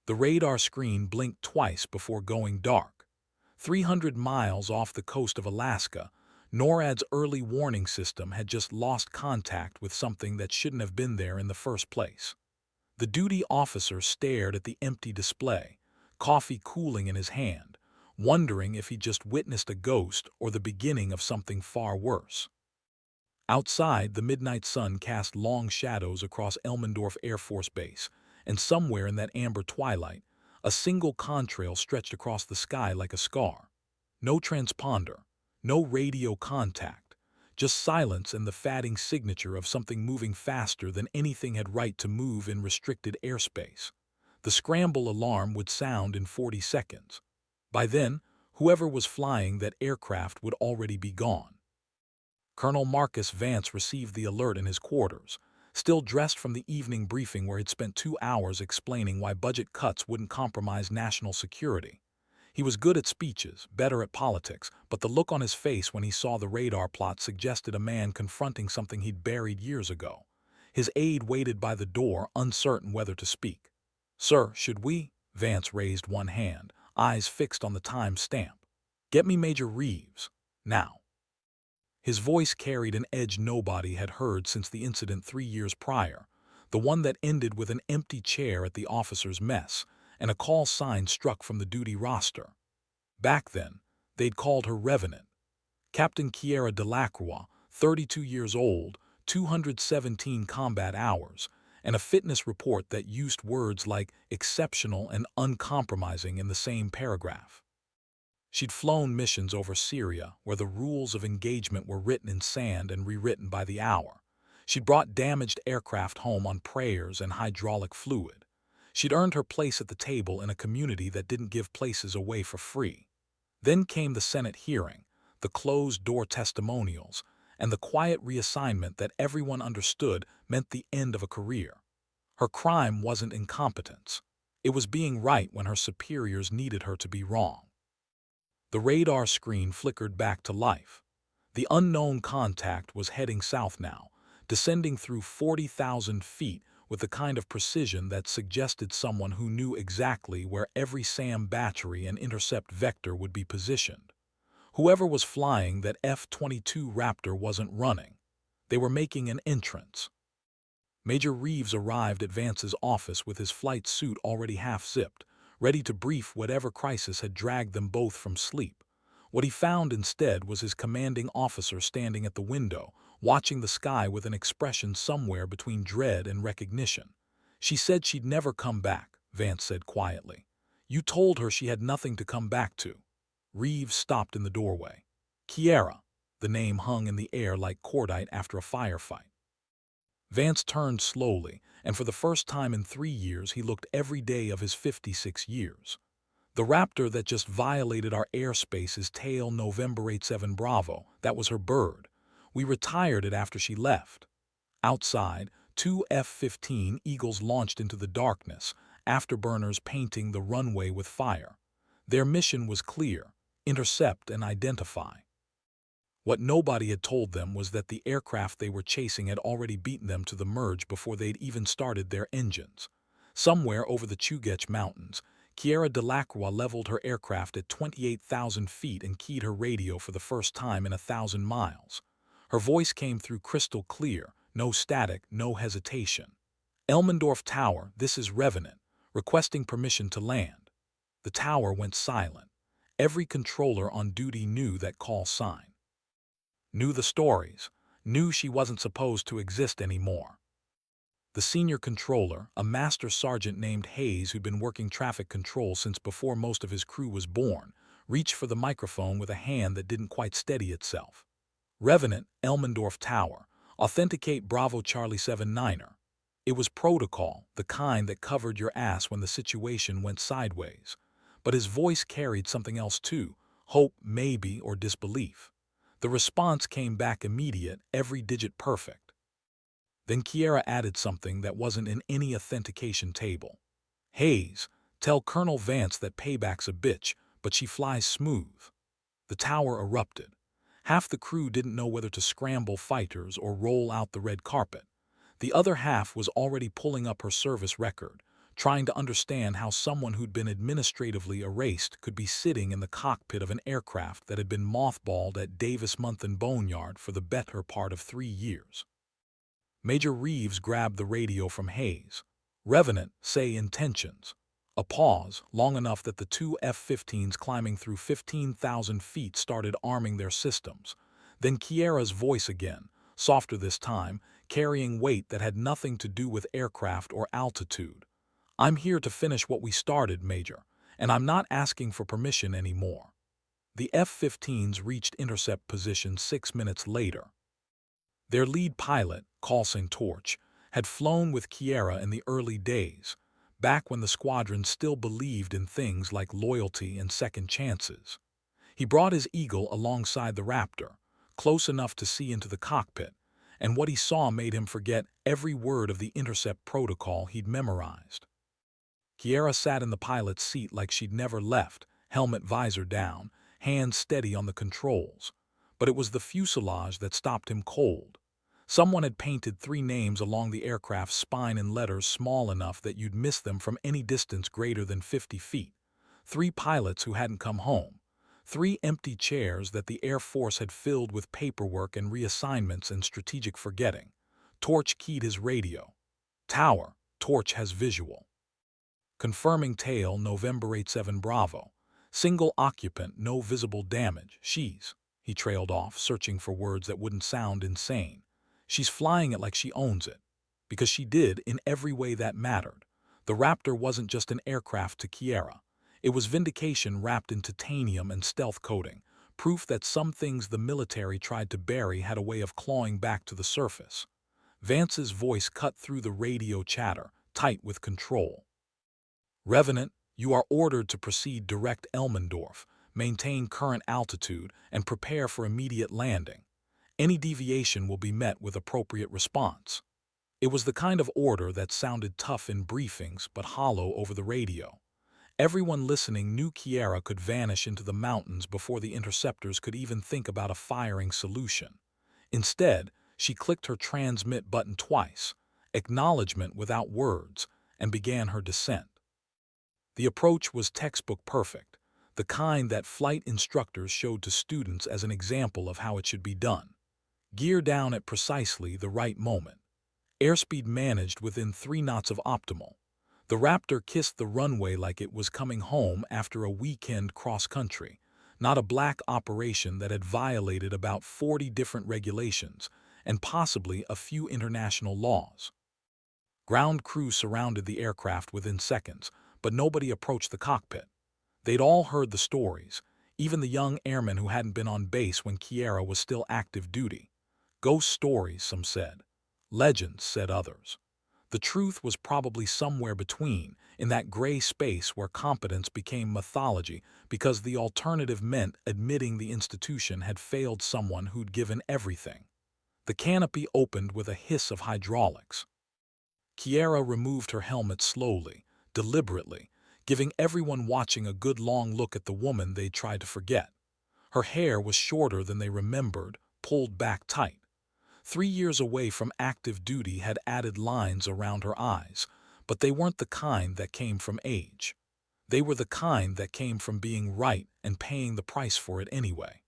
The radar screen blinked twice before going dark. 300 miles off the coast of Alaska, NORAD's early warning system had just lost contact with something that shouldn't have been there in the first place. The duty officer stared at the empty display, coffee cooling in his hand, wondering if he just witnessed a ghost or the beginning of something far worse. Outside, the midnight sun cast long shadows across Elmendorf Air Force Base, and somewhere in that amber twilight, a single contrail stretched across the sky like a scar. No transponder, no radio contact, just silence and the fading signature of something moving faster than anything had right to move in restricted airspace. The scramble alarm would sound in 40 seconds. By then, whoever was flying that aircraft would already be gone. Colonel Marcus Vance received the alert in his quarters, still dressed from the evening briefing where he'd spent 2 hours explaining why budget cuts wouldn't compromise national security. He was good at speeches, better at politics, but the look on his face when he saw the radar plot suggested a man confronting something he'd buried years ago. His aide waited by the door, uncertain whether to speak. "Sir, should we?" Vance raised one hand, eyes fixed on the time stamp. "Get me Major Reeves. Now." His voice carried an edge nobody had heard since the incident 3 years prior, the one that ended with an empty chair at the officers' mess and a call sign struck from the duty roster. Back then, they'd called her Revenant. Captain Kiera Delacroix, 32 years old, 217 combat hours, and a fitness report that used words like exceptional and uncompromising in the same paragraph. She'd flown missions over Syria, where the rules of engagement were written in sand and rewritten by the hour. She'd brought damaged aircraft home on prayers and hydraulic fluid. She'd earned her place at the table in a community that didn't give places away for free. Then came the Senate hearing, the closed-door testimonials, and the quiet reassignment that everyone understood meant the end of a career. Her crime wasn't incompetence. It was being right when her superiors needed her to be wrong. The radar screen flickered back to life. The unknown contact was heading south now, descending through 40,000 feet with the kind of precision that suggested someone who knew exactly where every SAM battery and intercept vector would be positioned. Whoever was flying that F-22 Raptor wasn't running. They were making an entrance. Major Reeves arrived at Vance's office with his flight suit already half-zipped, ready to brief whatever crisis had dragged them both from sleep. What he found instead was his commanding officer standing at the window, watching the sky with an expression somewhere between dread and recognition. "She said she'd never come back," Vance said quietly. "You told her she had nothing to come back to." Reeves stopped in the doorway. "Kiera." The name hung in the air like cordite after a firefight. Vance turned slowly, and for the first time in 3 years he looked every day of his 56 years. "The Raptor that just violated our airspace is tail November 87 Bravo. That was her bird. We retired it after she left." Outside, 2 F-15 Eagles launched into the darkness, afterburners painting the runway with fire. Their mission was clear: intercept and identify. What nobody had told them was that the aircraft they were chasing had already beaten them to the merge before they'd even started their engines. Somewhere over the Chugach Mountains, Kiera Delacroix leveled her aircraft at 28,000 feet and keyed her radio for the first time in 1,000 miles. Her voice came through crystal clear, no static, no hesitation. "Elmendorf Tower, this is Revenant, requesting permission to land." The tower went silent. Every controller on duty knew that call sign. Knew the stories, knew she wasn't supposed to exist anymore. The senior controller, a master sergeant named Hayes who'd been working traffic control since before most of his crew was born, reached for the microphone with a hand that didn't quite steady itself. "Revenant, Elmendorf Tower, authenticate Bravo Charlie 79er. It was protocol, the kind that covered your ass when the situation went sideways. But his voice carried something else too, hope, maybe, or disbelief. The response came back immediate, every digit perfect. Then Kiera added something that wasn't in any authentication table. "Hayes, tell Colonel Vance that payback's a bitch, but she flies smooth." The tower erupted. Half the crew didn't know whether to scramble fighters or roll out the red carpet. The other half was already pulling up her service record, trying to understand how someone who'd been administratively erased could be sitting in the cockpit of an aircraft that had been mothballed at Davis Monthan Boneyard for the better part of 3 years. Major Reeves grabbed the radio from Hayes. "Revenant, say intentions." A pause, long enough that the two F-15s climbing through 15,000 feet started arming their systems. Then Kiera's voice again, softer this time, carrying weight that had nothing to do with aircraft or altitude. "I'm here to finish what we started, Major, and I'm not asking for permission anymore." The F-15s reached intercept position 6 minutes later. Their lead pilot, Coulson Torch, had flown with Kiera in the early days, back when the squadron still believed in things like loyalty and second chances. He brought his Eagle alongside the Raptor, close enough to see into the cockpit, and what he saw made him forget every word of the intercept protocol he'd memorized. Kiera sat in the pilot's seat like she'd never left, helmet visor down, hands steady on the controls. But it was the fuselage that stopped him cold. Someone had painted 3 names along the aircraft's spine in letters small enough that you'd miss them from any distance greater than 50 feet. 3 pilots who hadn't come home. 3 empty chairs that the Air Force had filled with paperwork and reassignments and strategic forgetting. Torch keyed his radio. "Tower, Torch has visual. Confirming tail November 87 Bravo. Single occupant, no visible damage. She's..." He trailed off, searching for words that wouldn't sound insane. "She's flying it like she owns it." Because she did in every way that mattered. The Raptor wasn't just an aircraft to Kiera. It was vindication wrapped in titanium and stealth coating, proof that some things the military tried to bury had a way of clawing back to the surface. Vance's voice cut through the radio chatter, tight with control. "Revenant, you are ordered to proceed direct Elmendorf, maintain current altitude, and prepare for immediate landing. Any deviation will be met with appropriate response." It was the kind of order that sounded tough in briefings but hollow over the radio. Everyone listening knew Kiera could vanish into the mountains before the interceptors could even think about a firing solution. Instead, she clicked her transmit button twice, acknowledgement without words, and began her descent. The approach was textbook perfect, the kind that flight instructors showed to students as an example of how it should be done. Gear down at precisely the right moment. Airspeed managed within 3 knots of optimal. The Raptor kissed the runway like it was coming home after a weekend cross-country, not a black operation that had violated about 40 different regulations and possibly a few international laws. Ground crew surrounded the aircraft within seconds, but nobody approached the cockpit. They'd all heard the stories, even the young airmen who hadn't been on base when Kiera was still active duty. Ghost stories, some said. Legends, said others. The truth was probably somewhere between, in that gray space where competence became mythology because the alternative meant admitting the institution had failed someone who'd given everything. The canopy opened with a hiss of hydraulics. Kiera removed her helmet slowly, deliberately, giving everyone watching a good long look at the woman they'd tried to forget. Her hair was shorter than they remembered, pulled back tight. 3 years away from active duty had added lines around her eyes, but they weren't the kind that came from age. They were the kind that came from being right and paying the price for it anyway.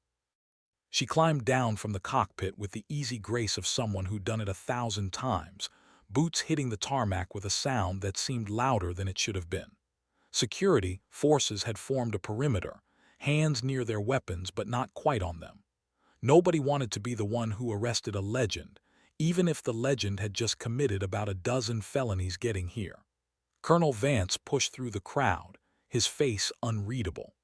She climbed down from the cockpit with the easy grace of someone who'd done it 1,000 times, boots hitting the tarmac with a sound that seemed louder than it should have been. Security forces had formed a perimeter, hands near their weapons but not quite on them. Nobody wanted to be the one who arrested a legend, even if the legend had just committed about a dozen felonies getting here. Colonel Vance pushed through the crowd, his face unreadable.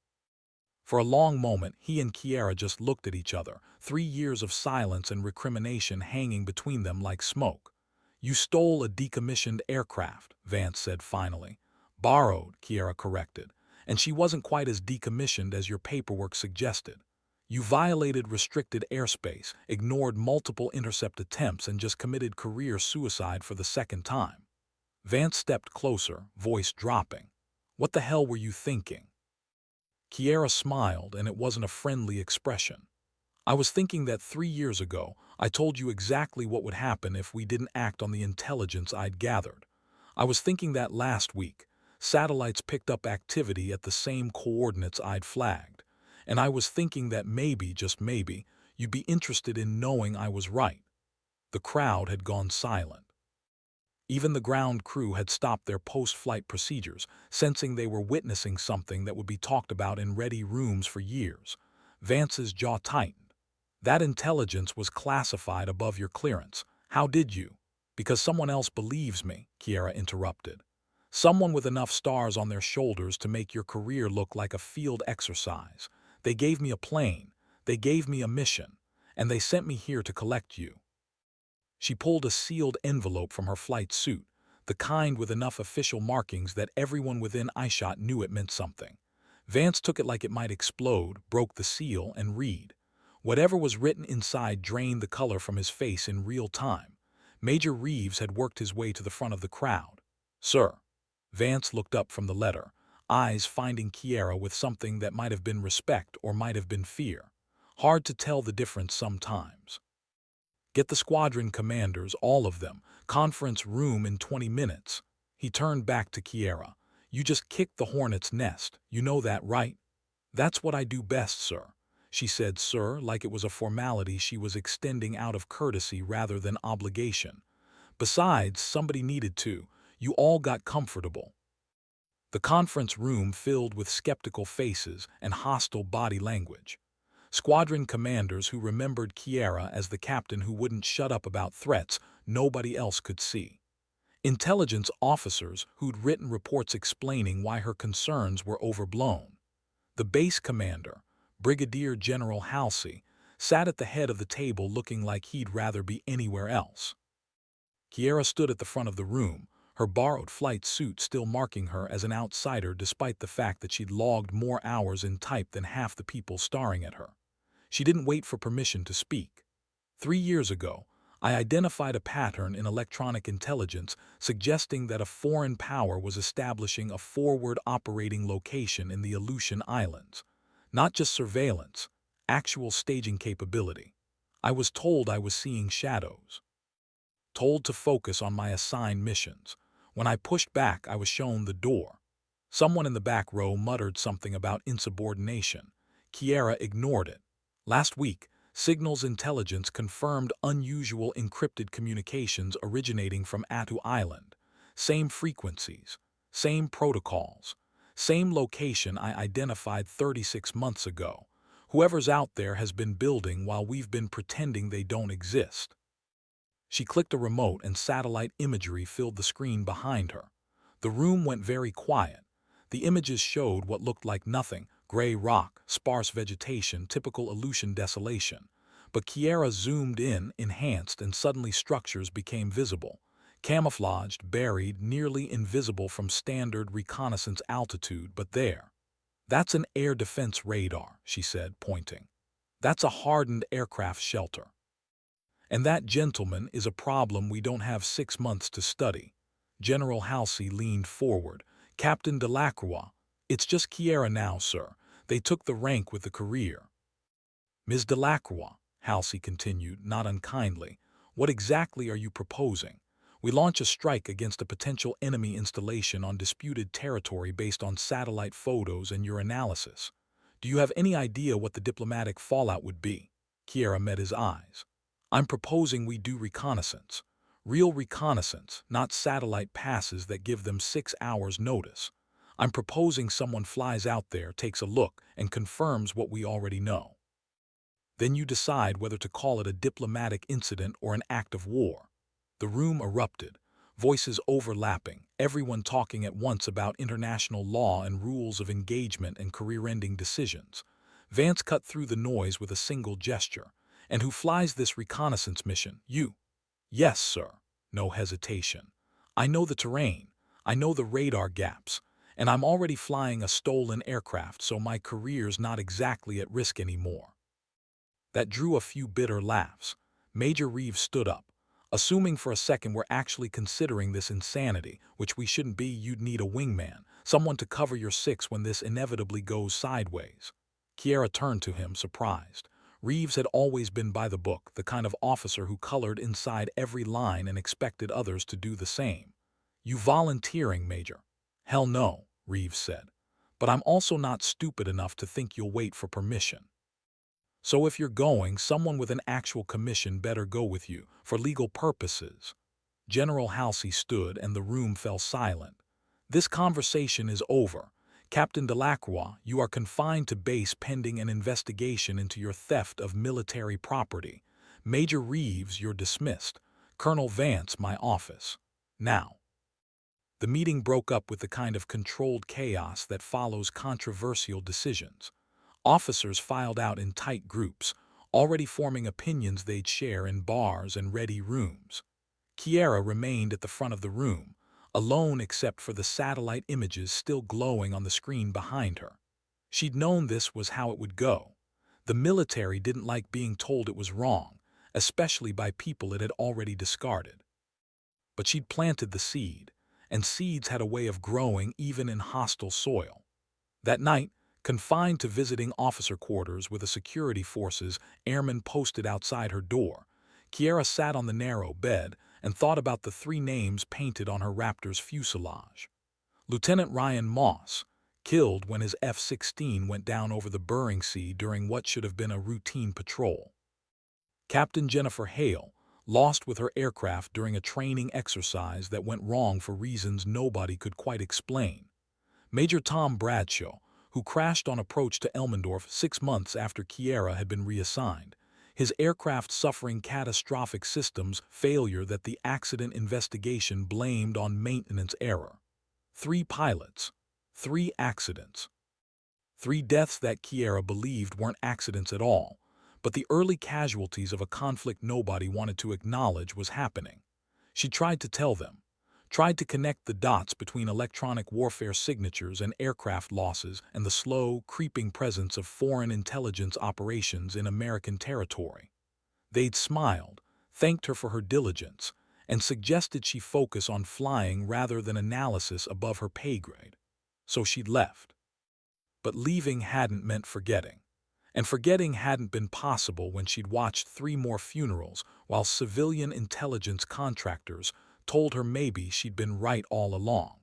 For a long moment, he and Kiera just looked at each other, 3 years of silence and recrimination hanging between them like smoke. "You stole a decommissioned aircraft," Vance said finally. "Borrowed," Kiera corrected, "and she wasn't quite as decommissioned as your paperwork suggested. You violated restricted airspace, ignored multiple intercept attempts, and just committed career suicide for the 2nd time." Vance stepped closer, voice dropping. "What the hell were you thinking?" Kiera smiled, and it wasn't a friendly expression. "I was thinking that 3 years ago, I told you exactly what would happen if we didn't act on the intelligence I'd gathered. I was thinking that last week. Satellites picked up activity at the same coordinates I'd flagged. And I was thinking that maybe, just maybe, you'd be interested in knowing I was right. The crowd had gone silent. Even the ground crew had stopped their post-flight procedures, sensing they were witnessing something that would be talked about in ready rooms for years. Vance's jaw tightened. That intelligence was classified above your clearance. How did you? Because someone else believes me, Kiera interrupted. Someone with enough stars on their shoulders to make your career look like a field exercise. They gave me a plane. They gave me a mission. And they sent me here to collect you. She pulled a sealed envelope from her flight suit, the kind with enough official markings that everyone within eyeshot knew it meant something. Vance took it like it might explode, broke the seal, and read. Whatever was written inside drained the color from his face in real time. Major Reeves had worked his way to the front of the crowd. "Sir." Vance looked up from the letter, eyes finding Kiera with something that might have been respect or might have been fear. Hard to tell the difference sometimes. "Get the squadron commanders, all of them. Conference room in 20 minutes. He turned back to Kiera. "You just kicked the hornet's nest. You know that, right?" "That's what I do best, sir." She said sir like it was a formality she was extending out of courtesy rather than obligation. Besides, somebody needed to. You all got comfortable. The conference room filled with skeptical faces and hostile body language. Squadron commanders who remembered Kiera as the captain who wouldn't shut up about threats nobody else could see. Intelligence officers who'd written reports explaining why her concerns were overblown. The base commander, Brigadier General Halsey, sat at the head of the table looking like he'd rather be anywhere else. Kiera stood at the front of the room, her borrowed flight suit still marking her as an outsider despite the fact that she'd logged more hours in type than half the people staring at her. She didn't wait for permission to speak. 3 years ago, I identified a pattern in electronic intelligence suggesting that a foreign power was establishing a forward operating location in the Aleutian Islands. Not just surveillance, actual staging capability. I was told I was seeing shadows. Told to focus on my assigned missions. When I pushed back, I was shown the door. Someone in the back row muttered something about insubordination. Kiera ignored it. Last week, Signals Intelligence confirmed unusual encrypted communications originating from Attu Island. Same frequencies, same protocols, same location I identified 36 months ago. Whoever's out there has been building while we've been pretending they don't exist. She clicked a remote and satellite imagery filled the screen behind her. The room went very quiet. The images showed what looked like nothing: gray rock, sparse vegetation, typical Aleutian desolation. But Kiera zoomed in, enhanced, and suddenly structures became visible. Camouflaged, buried, nearly invisible from standard reconnaissance altitude, but there. "That's an air defense radar," she said, pointing. "That's a hardened aircraft shelter. And that, gentleman, is a problem we don't have 6 months to study." General Halsey leaned forward. "Captain Delacroix, it's just Kiera now, sir. They took the rank with the career." "Ms. Delacroix," Halsey continued, not unkindly, "what exactly are you proposing? We launch a strike against a potential enemy installation on disputed territory based on satellite photos and your analysis. Do you have any idea what the diplomatic fallout would be?" Kiera met his eyes. "I'm proposing we do reconnaissance. Real reconnaissance, not satellite passes that give them 6 hours notice. I'm proposing someone flies out there, takes a look, and confirms what we already know. Then you decide whether to call it a diplomatic incident or an act of war." The room erupted, voices overlapping, everyone talking at once about international law and rules of engagement and career-ending decisions. Vance cut through the noise with a single gesture. "And who flies this reconnaissance mission? You?" "Yes, sir." No hesitation. "I know the terrain. I know the radar gaps. And I'm already flying a stolen aircraft, so my career's not exactly at risk anymore." That drew a few bitter laughs. Major Reeves stood up. "Assuming for a second we're actually considering this insanity, which we shouldn't be, you'd need a wingman, someone to cover your six when this inevitably goes sideways." Kiera turned to him, surprised. Reeves had always been by the book, the kind of officer who colored inside every line and expected others to do the same. You volunteering, Major? Hell no, Reeves said. But I'm also not stupid enough to think you'll wait for permission. So if you're going, someone with an actual commission better go with you, for legal purposes. General Halsey stood and the room fell silent. This conversation is over. Captain Delacroix, you are confined to base pending an investigation into your theft of military property. Major Reeves, you're dismissed. Colonel Vance, my office. Now. The meeting broke up with the kind of controlled chaos that follows controversial decisions. Officers filed out in tight groups, already forming opinions they'd share in bars and ready rooms. Kiera remained at the front of the room, alone except for the satellite images still glowing on the screen behind her. She'd known this was how it would go. The military didn't like being told it was wrong, especially by people it had already discarded. But she'd planted the seed, and seeds had a way of growing even in hostile soil. That night, confined to visiting officer quarters with the security forces airmen posted outside her door, Kiera sat on the narrow bed and thought about the three names painted on her Raptor's fuselage. Lieutenant Ryan Moss, killed when his F-16 went down over the Bering Sea during what should have been a routine patrol. Captain Jennifer Hale, lost with her aircraft during a training exercise that went wrong for reasons nobody could quite explain. Major Tom Bradshaw, who crashed on approach to Elmendorf 6 months after Kiera had been reassigned, his aircraft suffering catastrophic systems failure that the accident investigation blamed on maintenance error. 3 pilots, 3 accidents. 3 deaths that Kiera believed weren't accidents at all, but the early casualties of a conflict nobody wanted to acknowledge was happening. She tried to tell them, tried to connect the dots between electronic warfare signatures and aircraft losses and the slow, creeping presence of foreign intelligence operations in American territory. They'd smiled, thanked her for her diligence, and suggested she focus on flying rather than analysis above her pay grade. So she'd left. But leaving hadn't meant forgetting. And forgetting hadn't been possible when she'd watched 3 more funerals while civilian intelligence contractors told her maybe she'd been right all along.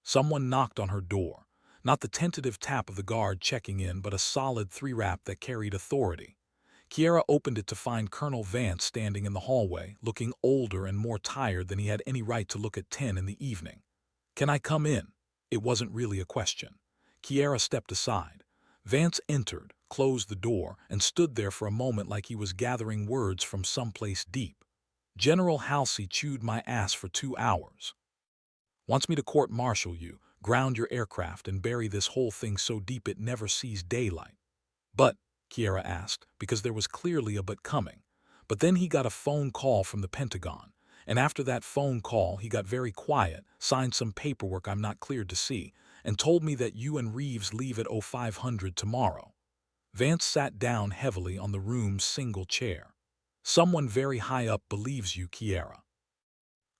Someone knocked on her door, not the tentative tap of the guard checking in, but a solid 3-rap that carried authority. Kiera opened it to find Colonel Vance standing in the hallway, looking older and more tired than he had any right to look at 10 in the evening. "Can I come in?" It wasn't really a question. Kiera stepped aside. Vance entered, closed the door, and stood there for a moment like he was gathering words from someplace deep. "General Halsey chewed my ass for 2 hours. Wants me to court-martial you, ground your aircraft, and bury this whole thing so deep it never sees daylight." "But," Kiera asked, because there was clearly a but coming. "But then he got a phone call from the Pentagon, and after that phone call he got very quiet, signed some paperwork I'm not cleared to see, and told me that you and Reeves leave at 0500 tomorrow." Vance sat down heavily on the room's single chair. "Someone very high up believes you, Kiera.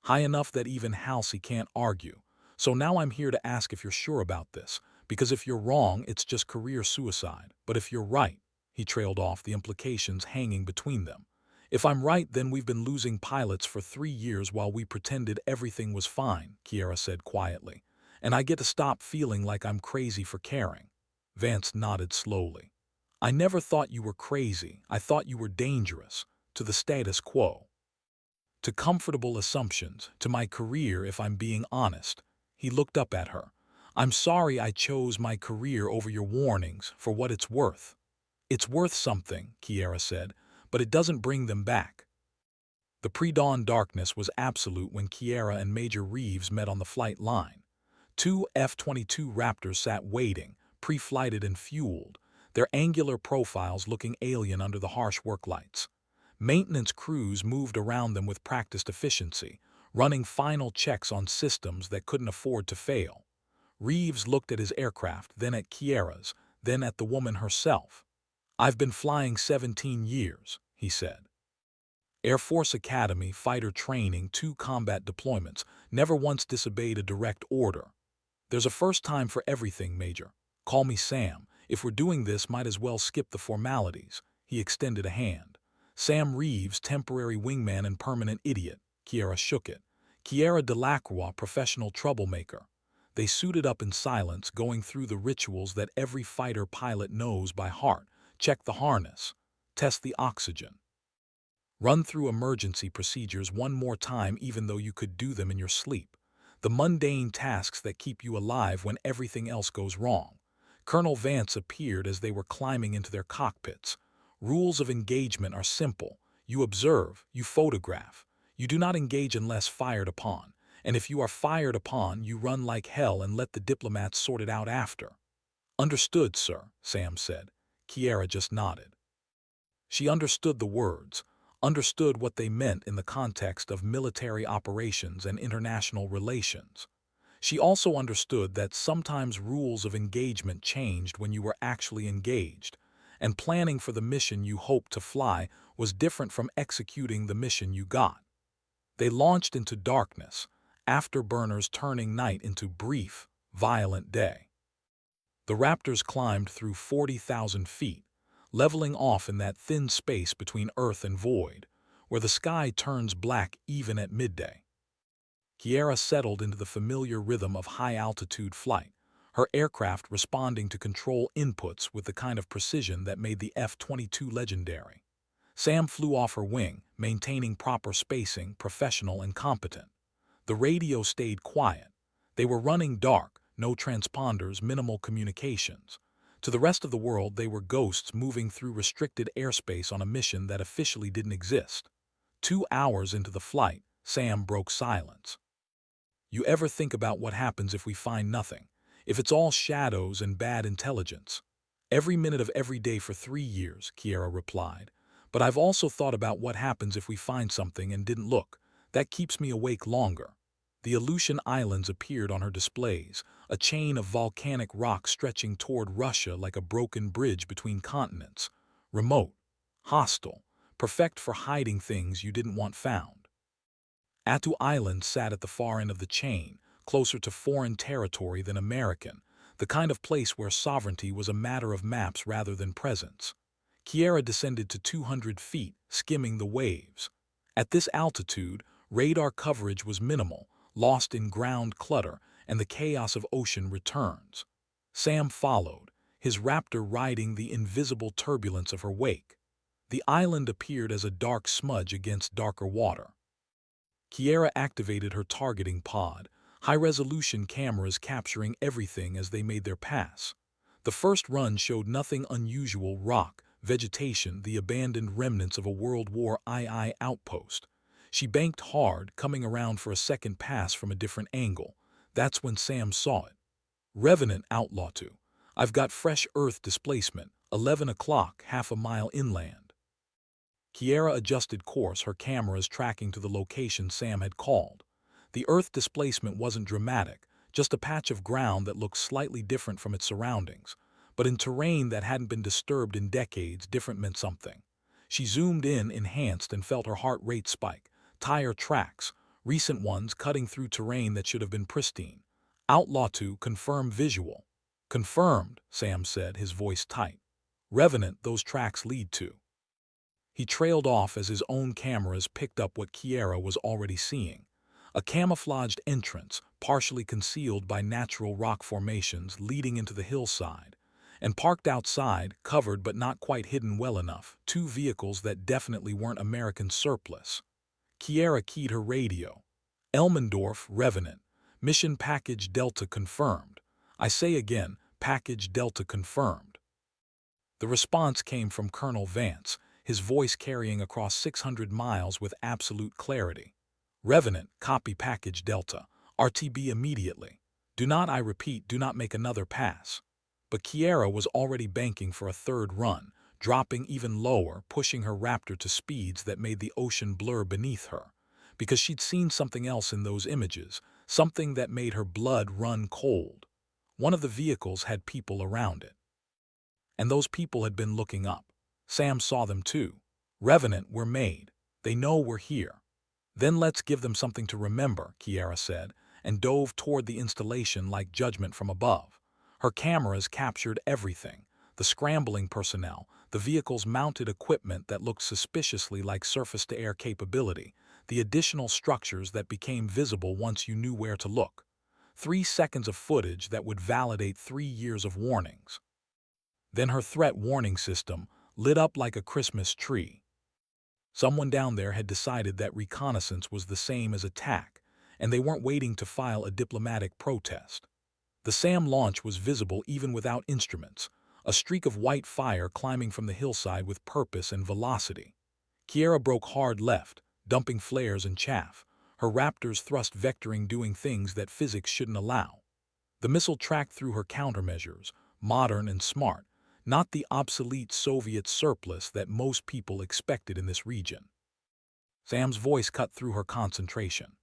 High enough that even Halsey can't argue. So now I'm here to ask if you're sure about this, because if you're wrong, it's just career suicide. But if you're right," he trailed off, the implications hanging between them. "If I'm right, then we've been losing pilots for 3 years while we pretended everything was fine," Kiera said quietly. "And I get to stop feeling like I'm crazy for caring." Vance nodded slowly. "I never thought you were crazy. I thought you were dangerous. To the status quo. To comfortable assumptions, to my career if I'm being honest." He looked up at her. "I'm sorry I chose my career over your warnings, for what it's worth." "It's worth something," Kiera said, "but it doesn't bring them back." The pre-dawn darkness was absolute when Kiera and Major Reeves met on the flight line. 2 F-22 Raptors sat waiting, pre-flighted and fueled, their angular profiles looking alien under the harsh work lights. Maintenance crews moved around them with practiced efficiency, running final checks on systems that couldn't afford to fail. Reeves looked at his aircraft, then at Kiera's, then at the woman herself. "I've been flying 17 years, he said. Air Force Academy, fighter training, 2 combat deployments, never once disobeyed a direct order. There's a first time for everything, Major. Call me Sam. If we're doing this, might as well skip the formalities." He extended a hand. "Sam Reeves, temporary wingman and permanent idiot." Kiera shook it. Kiera Delacroix, professional troublemaker. They suited up in silence, going through the rituals that every fighter pilot knows by heart. Check the harness. Test the oxygen. Run through emergency procedures one more time even though you could do them in your sleep. The mundane tasks that keep you alive when everything else goes wrong. Colonel Vance appeared as they were climbing into their cockpits. Rules of engagement are simple. You observe, you photograph. You do not engage unless fired upon. And if you are fired upon, you run like hell and let the diplomats sort it out after. Understood, sir, Sam said. Kiera just nodded. She understood the words, understood what they meant in the context of military operations and international relations. She also understood that sometimes rules of engagement changed when you were actually engaged, and planning for the mission you hoped to fly was different from executing the mission you got. They launched into darkness, afterburners turning night into brief, violent day. The Raptors climbed through 40,000 feet, leveling off in that thin space between Earth and void, where the sky turns black even at midday. Kiera settled into the familiar rhythm of high-altitude flight, her aircraft responding to control inputs with the kind of precision that made the F-22 legendary. Sam flew off her wing, maintaining proper spacing, professional and competent. The radio stayed quiet. They were running dark, no transponders, minimal communications. To the rest of the world, they were ghosts moving through restricted airspace on a mission that officially didn't exist. 2 hours into the flight, Sam broke silence. You ever think about what happens if we find nothing? If it's all shadows and bad intelligence? Every minute of every day for 3 years, Kiera replied. But I've also thought about what happens if we find something and didn't look. That keeps me awake longer. The Aleutian Islands appeared on her displays, a chain of volcanic rock stretching toward Russia like a broken bridge between continents. Remote, hostile, perfect for hiding things you didn't want found. Attu Island sat at the far end of the chain, closer to foreign territory than American, the kind of place where sovereignty was a matter of maps rather than presence. Kiera descended to 200 feet, skimming the waves. At this altitude, radar coverage was minimal, lost in ground clutter, and the chaos of ocean returns. Sam followed, his raptor riding the invisible turbulence of her wake. The island appeared as a dark smudge against darker water. Kiera activated her targeting pod, high-resolution cameras capturing everything as they made their pass. The first run showed nothing unusual: rock, vegetation, the abandoned remnants of a World War II outpost. She banked hard, coming around for a second pass from a different angle. That's when Sam saw it. Revenant Outlaw 2. I've got fresh Earth displacement, 11 o'clock, half a mile inland. Kiera adjusted course, her cameras tracking to the location Sam had called. The Earth displacement wasn't dramatic, just a patch of ground that looked slightly different from its surroundings. But in terrain that hadn't been disturbed in decades, different meant something. She zoomed in, enhanced, and felt her heart rate spike. Tire tracks, recent ones cutting through terrain that should have been pristine. Outlaw 2, confirm visual. Confirmed, Sam said, his voice tight. Revenant, those tracks lead to. He trailed off as his own cameras picked up what Kiera was already seeing. A camouflaged entrance, partially concealed by natural rock formations leading into the hillside. And parked outside, covered but not quite hidden well enough, 2 vehicles that definitely weren't American surplus. Kiera keyed her radio. Elmendorf, Revenant. Mission Package Delta confirmed. I say again, Package Delta confirmed. The response came from Colonel Vance, his voice carrying across 600 miles with absolute clarity. Revenant, copy Package Delta. RTB immediately. Do not, I repeat, do not make another pass. But Kiera was already banking for a third run, dropping even lower, pushing her Raptor to speeds that made the ocean blur beneath her. Because she'd seen something else in those images, something that made her blood run cold. One of the vehicles had people around it. And those people had been looking up. Sam saw them too. Revenant, we're made. They know we're here. Then let's give them something to remember, Kiera said, and dove toward the installation like judgment from above. Her cameras captured everything: the scrambling personnel, the vehicle's mounted equipment that looked suspiciously like surface-to-air capability, the additional structures that became visible once you knew where to look. 3 seconds of footage that would validate 3 years of warnings. Then her threat warning system lit up like a Christmas tree. Someone down there had decided that reconnaissance was the same as attack, and they weren't waiting to file a diplomatic protest. The SAM launch was visible even without instruments, a streak of white fire climbing from the hillside with purpose and velocity. Kiera broke hard left, dumping flares and chaff, her Raptors thrust vectoring doing things that physics shouldn't allow. The missile tracked through her countermeasures, modern and smart, not the obsolete Soviet surplus that most people expected in this region. Sam's voice cut through her concentration.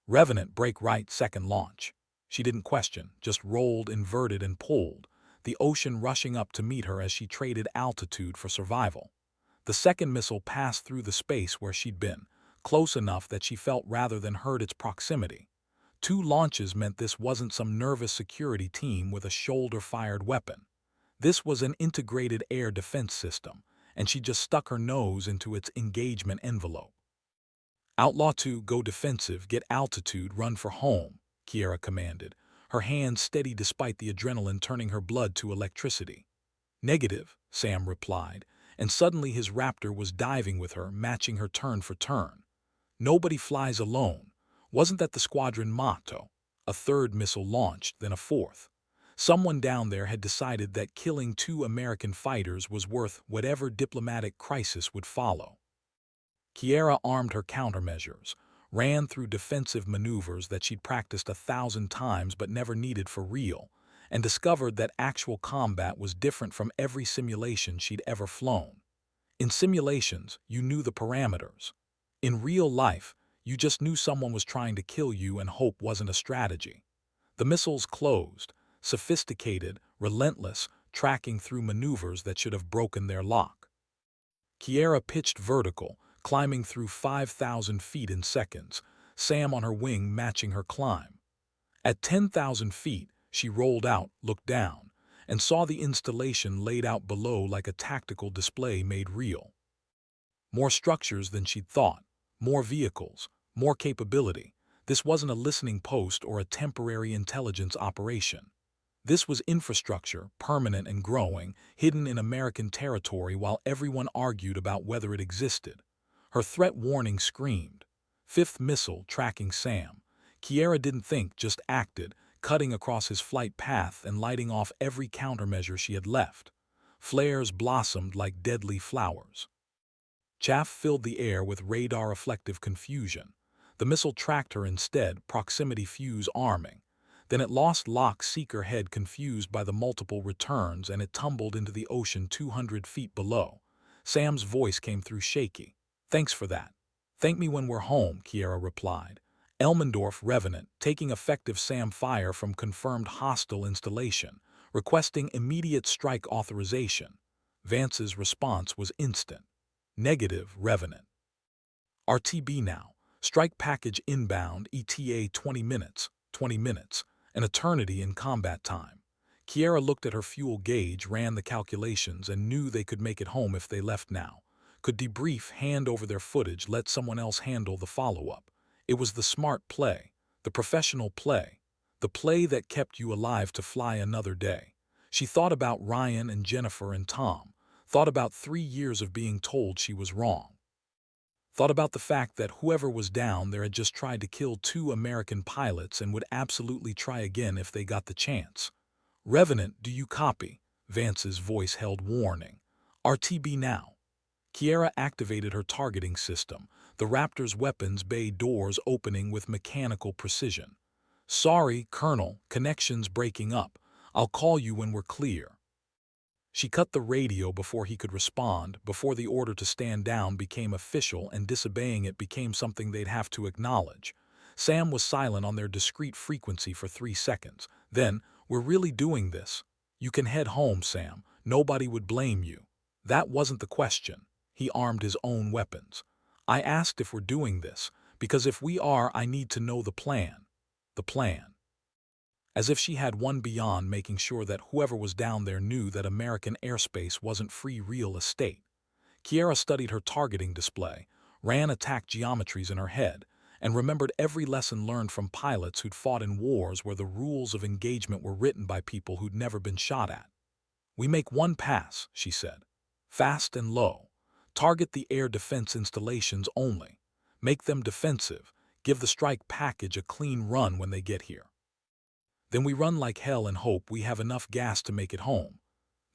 Revenant break right second launch. She didn't question, just rolled, inverted, and pulled, the ocean rushing up to meet her as she traded altitude for survival. The second missile passed through the space where she'd been, close enough that she felt rather than heard its proximity. 2 launches meant this wasn't some nervous security team with a shoulder-fired weapon. This was an integrated air defense system, and she just stuck her nose into its engagement envelope. Outlaw 2, go defensive, get altitude, run for home, Kiera commanded, her hands steady despite the adrenaline turning her blood to electricity. Negative, Sam replied, and suddenly his Raptor was diving with her, matching her turn for turn. Nobody flies alone. Wasn't that the squadron motto? A third missile launched, then a fourth. Someone down there had decided that killing 2 American fighters was worth whatever diplomatic crisis would follow. Kiera armed her countermeasures, ran through defensive maneuvers that she'd practiced 1,000 times but never needed for real, and discovered that actual combat was different from every simulation she'd ever flown. In simulations, you knew the parameters. In real life, you just knew someone was trying to kill you and hope wasn't a strategy. The missiles closed, sophisticated, relentless, tracking through maneuvers that should have broken their lock. Kiera pitched vertical, climbing through 5,000 feet in seconds, Sam on her wing matching her climb. At 10,000 feet, she rolled out, looked down, and saw the installation laid out below like a tactical display made real. More structures than she'd thought, more vehicles, more capability. This wasn't a listening post or a temporary intelligence operation. This was infrastructure, permanent and growing, hidden in American territory while everyone argued about whether it existed. Her threat warning screamed. 5th missile tracking Sam. Kiera didn't think, just acted, cutting across his flight path and lighting off every countermeasure she had left. Flares blossomed like deadly flowers. Chaff filled the air with radar-reflective confusion. The missile tracked her instead, proximity fuse arming. Then it lost lock, seeker head confused by the multiple returns, and it tumbled into the ocean 200 feet below. Sam's voice came through shaky. Thanks for that. Thank me when we're home, Kiera replied. Elmendorf Revenant, taking effective SAM fire from confirmed hostile installation, requesting immediate strike authorization. Vance's response was instant. Negative, Revenant. RTB now. Strike package inbound, ETA 20 minutes, 20 minutes, an eternity in combat time. Kiera looked at her fuel gauge, ran the calculations, and knew they could make it home if they left now. Could debrief, hand over their footage, let someone else handle the follow-up. It was the smart play, the professional play, the play that kept you alive to fly another day. She thought about Ryan and Jennifer and Tom, thought about 3 years of being told she was wrong. Thought about the fact that whoever was down there had just tried to kill 2 American pilots and would absolutely try again if they got the chance. Revenant, do you copy? Vance's voice held warning. RTB now. Kiera activated her targeting system, the Raptor's weapons bay doors opening with mechanical precision. Sorry, Colonel, connection's breaking up. I'll call you when we're clear. She cut the radio before he could respond, before the order to stand down became official and disobeying it became something they'd have to acknowledge. Sam was silent on their discrete frequency for 3 seconds. Then, we're really doing this. You can head home, Sam. Nobody would blame you. That wasn't the question. He armed his own weapons. I asked if we're doing this, because if we are, I need to know the plan. The plan. As if she had one beyond making sure that whoever was down there knew that American airspace wasn't free real estate. Kiera studied her targeting display, ran attack geometries in her head, and remembered every lesson learned from pilots who'd fought in wars where the rules of engagement were written by people who'd never been shot at. "We make one pass," she said. "Fast and low. Target the air defense installations only. Make them defensive. Give the strike package a clean run when they get here. Then we run like hell and hope we have enough gas to make it home."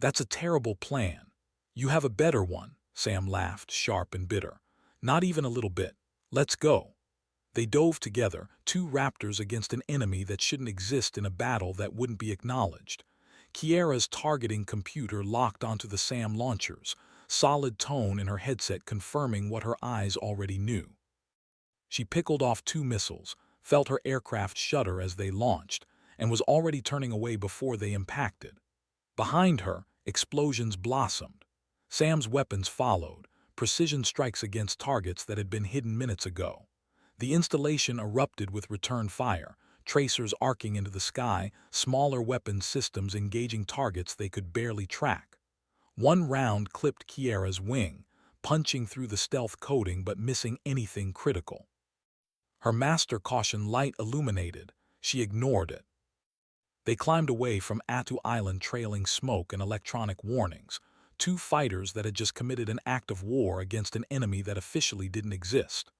"That's a terrible plan." "You have a better one," Sam laughed, sharp and bitter. "Not even a little bit. Let's go." They dove together, two raptors against an enemy that shouldn't exist in a battle that wouldn't be acknowledged. Kiera's targeting computer locked onto the SAM launchers, solid tone in her headset confirming what her eyes already knew. She pickled off two missiles, felt her aircraft shudder as they launched, and was already turning away before they impacted. Behind her, explosions blossomed. Sam's weapons followed, precision strikes against targets that had been hidden minutes ago. The installation erupted with return fire, tracers arcing into the sky, smaller weapon systems engaging targets they could barely track. One round clipped Kiera's wing, punching through the stealth coating but missing anything critical. Her master caution light illuminated. She ignored it. They climbed away from Attu Island trailing smoke and electronic warnings, two fighters that had just committed an act of war against an enemy that officially didn't exist.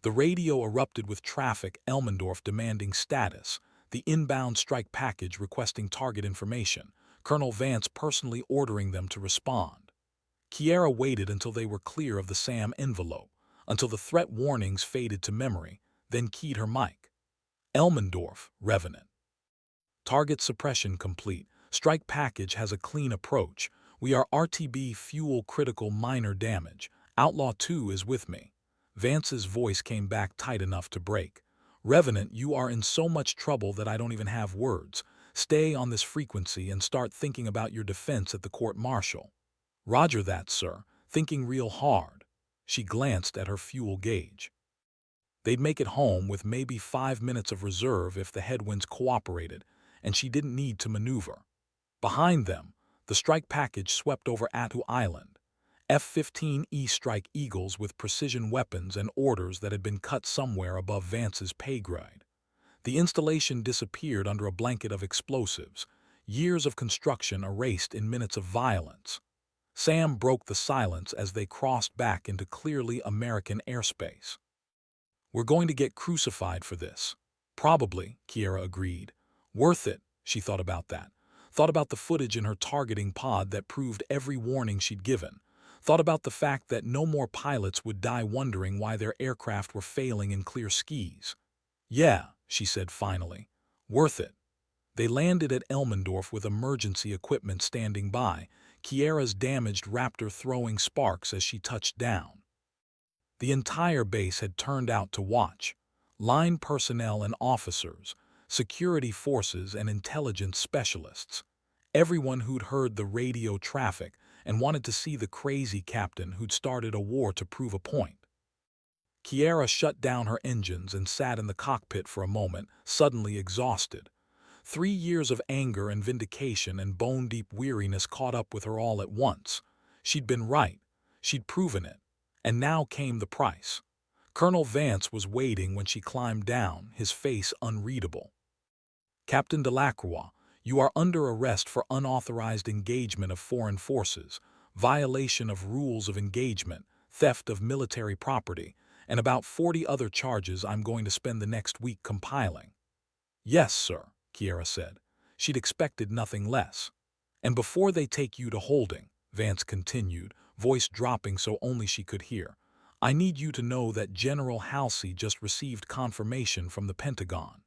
The radio erupted with traffic, Elmendorf demanding status, the inbound strike package requesting target information, Colonel Vance personally ordering them to respond. Kiera waited until they were clear of the SAM envelope, until the threat warnings faded to memory, then keyed her mic. "Elmendorf, Revenant. Target suppression complete. Strike package has a clean approach. We are RTB fuel critical minor damage. Outlaw 2 is with me." Vance's voice came back tight enough to break. "Revenant, you are in so much trouble that I don't even have words. Stay on this frequency and start thinking about your defense at the court-martial." "Roger that, sir. Thinking real hard." She glanced at her fuel gauge. They'd make it home with maybe 5 minutes of reserve if the headwinds cooperated, and she didn't need to maneuver. Behind them, the strike package swept over Attu Island. F-15E Strike Eagles with precision weapons and orders that had been cut somewhere above Vance's pay grade. The installation disappeared under a blanket of explosives, years of construction erased in minutes of violence. Sam broke the silence as they crossed back into clearly American airspace. "We're going to get crucified for this." "Probably," Kiera agreed. "Worth it," she thought about that. Thought about the footage in her targeting pod that proved every warning she'd given. Thought about the fact that no more pilots would die wondering why their aircraft were failing in clear skies. "Yeah," she said finally. "Worth it." They landed at Elmendorf with emergency equipment standing by, Kiera's damaged Raptor throwing sparks as she touched down. The entire base had turned out to watch. Line personnel and officers, security forces and intelligence specialists. Everyone who'd heard the radio traffic and wanted to see the crazy captain who'd started a war to prove a point. Kiera shut down her engines and sat in the cockpit for a moment, suddenly exhausted. 3 years of anger and vindication and bone-deep weariness caught up with her all at once. She'd been right. She'd proven it. And now came the price. Colonel Vance was waiting when she climbed down, his face unreadable. "Captain Delacroix, you are under arrest for unauthorized engagement of foreign forces, violation of rules of engagement, theft of military property, and about 40 other charges I'm going to spend the next week compiling." "Yes, sir," Kiera said. She'd expected nothing less. "And before they take you to holding," Vance continued, voice dropping so only she could hear, "I need you to know that General Halsey just received confirmation from the Pentagon.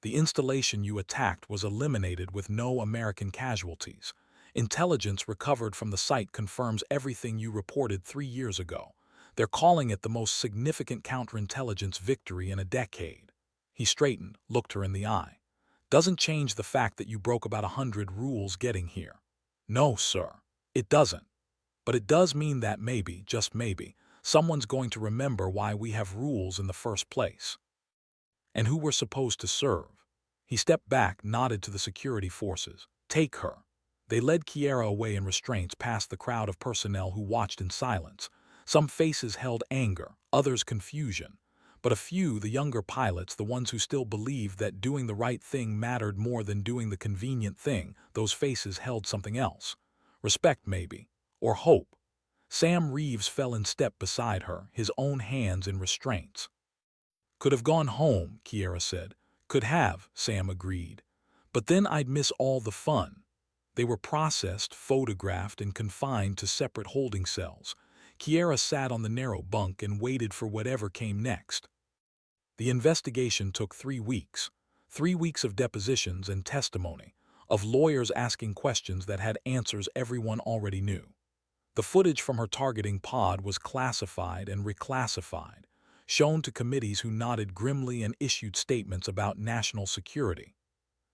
The installation you attacked was eliminated with no American casualties. Intelligence recovered from the site confirms everything you reported 3 years ago. They're calling it the most significant counterintelligence victory in a decade." He straightened, looked her in the eye. "Doesn't change the fact that you broke about 100 rules getting here." "No, sir. It doesn't. But it does mean that maybe, just maybe, someone's going to remember why we have rules in the first place. And who we're supposed to serve." He stepped back, nodded to the security forces. "Take her." They led Kiera away in restraints past the crowd of personnel who watched in silence. Some faces held anger, others confusion. But a few, the younger pilots, the ones who still believed that doing the right thing mattered more than doing the convenient thing, those faces held something else. Respect, maybe. Or hope. Sam Reeves fell in step beside her, his own hands in restraints. "Could have gone home," Kiera said. "Could have," Sam agreed. "But then I'd miss all the fun." They were processed, photographed, and confined to separate holding cells. Kiera sat on the narrow bunk and waited for whatever came next. The investigation took 3 weeks. 3 weeks of depositions and testimony, of lawyers asking questions that had answers everyone already knew. The footage from her targeting pod was classified and reclassified, shown to committees who nodded grimly and issued statements about national security.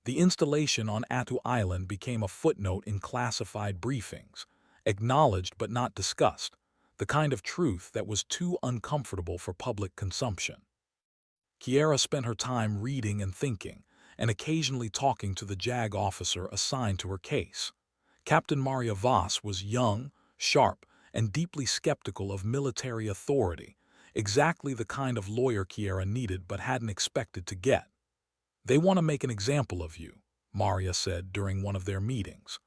The installation on Attu Island became a footnote in classified briefings, acknowledged but not discussed, the kind of truth that was too uncomfortable for public consumption. Kiera spent her time reading and thinking, and occasionally talking to the JAG officer assigned to her case. Captain Maria Voss was young, sharp, and deeply skeptical of military authority, exactly the kind of lawyer Kiera needed but hadn't expected to get. "They want to make an example of you," Maria said during one of their meetings.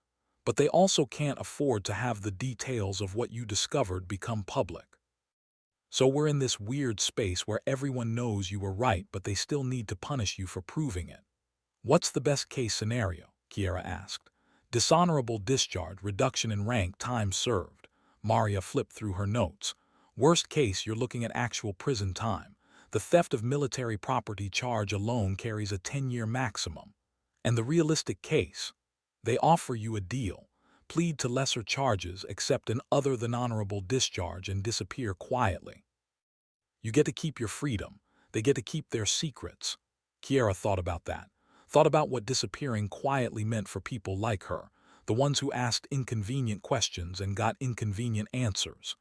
"But they also can't afford to have the details of what you discovered become public. So we're in this weird space where everyone knows you were right but they still need to punish you for proving it." "What's the best case scenario?" Kiera asked. "Dishonorable discharge, reduction in rank, time served." Maria flipped through her notes. "Worst case, you're looking at actual prison time. The theft of military property charge alone carries a 10-year maximum. And the realistic case? They offer you a deal. Plead to lesser charges, accept an other than honorable discharge, and disappear quietly. You get to keep your freedom. They get to keep their secrets." Kiera thought about that. Thought about what disappearing quietly meant for people like her, the ones who asked inconvenient questions and got inconvenient answers.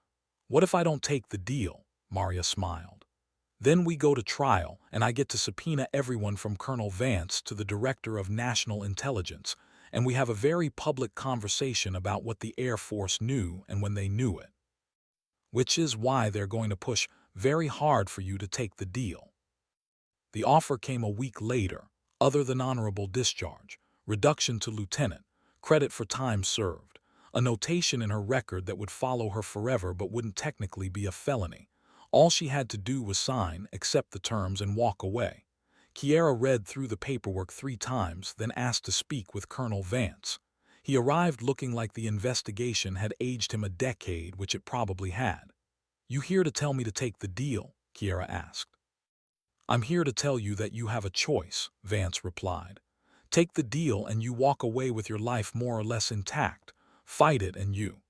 "What if I don't take the deal?" Maria smiled. "Then we go to trial, and I get to subpoena everyone from Colonel Vance to the Director of National Intelligence, and we have a very public conversation about what the Air Force knew and when they knew it. Which is why they're going to push very hard for you to take the deal." The offer came a week later, other than honorable discharge, reduction to lieutenant, credit for time served, a notation in her record that would follow her forever but wouldn't technically be a felony. All she had to do was sign, accept the terms, and walk away. Kiera read through the paperwork 3 times, then asked to speak with Colonel Vance. He arrived looking like the investigation had aged him a decade, which it probably had. "You here to tell me to take the deal?" Kiera asked. "I'm here to tell you that you have a choice," Vance replied. "Take the deal and you walk away with your life more or less intact. Fight it and you